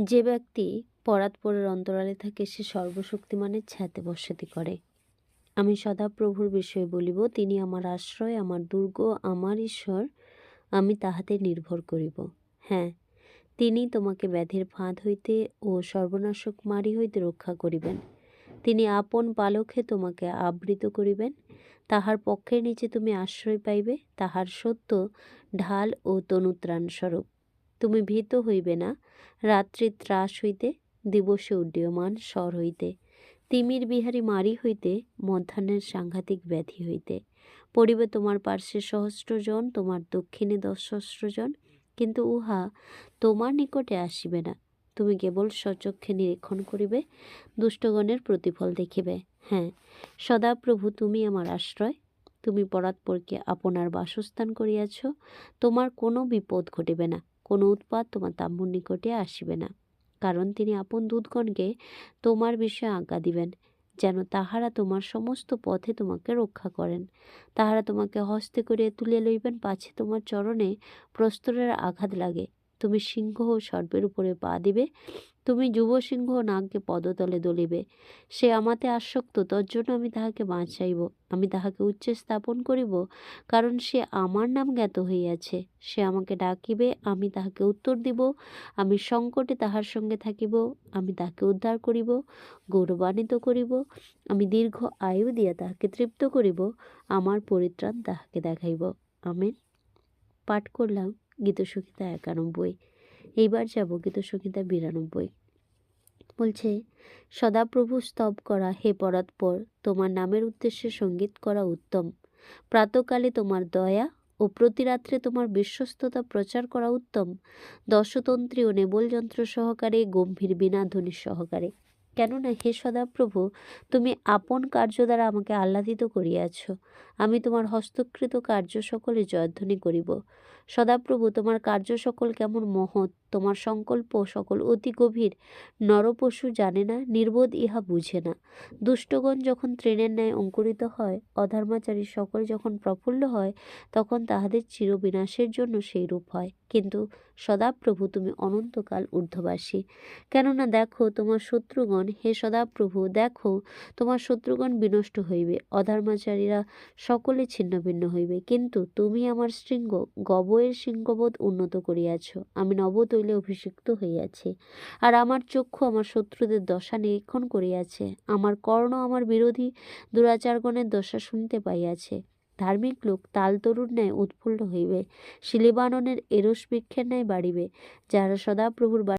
যে ব্যক্তি পরাৎপরের অন্তরালে থাকে সে সর্বশক্তিমানের ছায়াতে বসতি করে। আমি সদাপ্রভুর বিষয়ে বলিব, তিনি আমার আশ্রয়, আমার দুর্গ, আমার ঈশ্বর, আমি তাহাতে নির্ভর করিব। হ্যাঁ, তিনি তোমাকে ব্যাধির ফাঁদ হইতে ও সর্বনাশক মারি হইতে রক্ষা করিবেন। তিনি আপন পালকে তোমাকে আবৃত করিবেন। তাহার পক্ষের নিচে তুমি আশ্রয় পাইবে, তাহার সত্য ঢাল ও তনুত্রাণ স্বরূপ। তুমি ভীত হইবে না রাত্রির ত্রাস হইতে, দিবসে উড্ডীয়মান স্বর হইতে, তিমির বিহারী মারি হইতে, মধ্যাহ্নের সাংঘাতিক ব্যাধি হইতে। পড়িবে তোমার পার্শ্বে সহস্রজন, তোমার দক্ষিণে 10,000 জন, কিন্তু উহা তোমার নিকটে আসিবে না। তুমি কেবল স্বচক্ষে নিরীক্ষণ করিবে, দুষ্টগণের প্রতিফল দেখিবে। হ্যাঁ, সদাপ্রভু তুমি আমার আশ্রয়, তুমি পরাৎপরকে আপনার বাসস্থান করিয়াছ। তোমার কোনো বিপদ ঘটিবে না, কোনো উৎপাত তোমার তাম্বুর নিকটে আসিবে না। কারণ তিনি আপন দূতগণকে তোমার বিষয়ে আজ্ঞা দিবেন, যেন তাহারা তোমার সমস্ত পথে তোমাকে রক্ষা করেন। তাহারা তোমাকে হস্তে করিয়া তুলিয়া লইবেন, পাছে তোমার চরণে প্রস্তরের আঘাত লাগে। তুমি সিংহ ও সর্পের উপরে পা দিবে, তুমি যুব সিংহ নাগকে পদতলে দলিবে। সে আমাতে আসক্ত, তজ্জন্য আমি তাহাকে বাঁচাইব। আমি তাহাকে উচ্চে স্থাপন করিব, কারণ সে আমার নাম জ্ঞাত হইয়াছে। সে আমাকে ডাকিবে, আমি তাহাকে উত্তর দিব। আমি সংকটে তাহার সঙ্গে থাকিব, আমি তাহাকে উদ্ধার করিব, গৌরবান্বিত করিব। আমি দীর্ঘ আয়ু দিয়া তাহাকে তৃপ্ত করিব, আমার পরিত্রাণ তাহাকে দেখাইব। আমেন। পাঠ করলাম গীতসংহিতা 91। এইবার যাব গীতসংহিতা 92। বলছে, সদাপ্রভু স্তব করা হে পরাৎপর, তোমার নামের উদ্দেশ্যে সঙ্গীত করা উত্তম। প্রাতকালে তোমার দয়া ও প্রতিরাত্রে তোমার বিশ্বস্ততা প্রচার করা উত্তম। দশতন্ত্রী ও নেবল যন্ত্র সহকারে, গম্ভীর বীণাধ্বনি সহকারে। কেননা হে সদাপ্রভু, তুমি আপন কার্য দ্বারা আমাকে আহ্লাদিত করিয়াছ। আমি তোমার হস্তকৃত কার্য সকলে জয়ধ্বনি করিব। সদাপ্রভু, তোমার কার্য সকল কেমন মহৎ, তোমার সংকল্প সকল অতি গভীর। নরপশু জানে না, নির্বোধ ইহা বুঝে না। দুষ্টগণ যখন তৃণের ন্যায় অঙ্কুরিত হয়, অধর্মাচারী সকল যখন প্রফুল্ল হয়, তখন তাহাদের চিরবিনাশের জন্য সেই রূপ হয়। কিন্তু সদাপ্রভু, তুমি অনন্তকাল ঊর্ধ্ববাসী। কেননা দেখো তোমার শত্রুগণ, হে সদাপ্রভু, দেখো তোমার শত্রুগণ বিনষ্ট হইবে, অধর্মাচারীরা সকলে ছিন্ন ভিন্ন হইবে। কিন্তু তুমি আমার শৃঙ্গ গবয়ের শৃঙ্গবোধ উন্নত করিয়াছ। আমি নবতৈলে অভিষিক্ত হইয়াছি, আর আমার চক্ষু আমার শত্রুদের দশা নিরীক্ষণ করিয়াছে। আমার কর্ণ আমার বিরোধী দুরাচারগণের দশা শুনিতে পাইয়াছে। ধার্মিক লোক তাল তরুর ন্যায় উৎফুল্ল হইবে, শিলিবাননের এরস বৃক্ষের ন্যায় বাড়িবে। যাহারা সদাপ্রভুর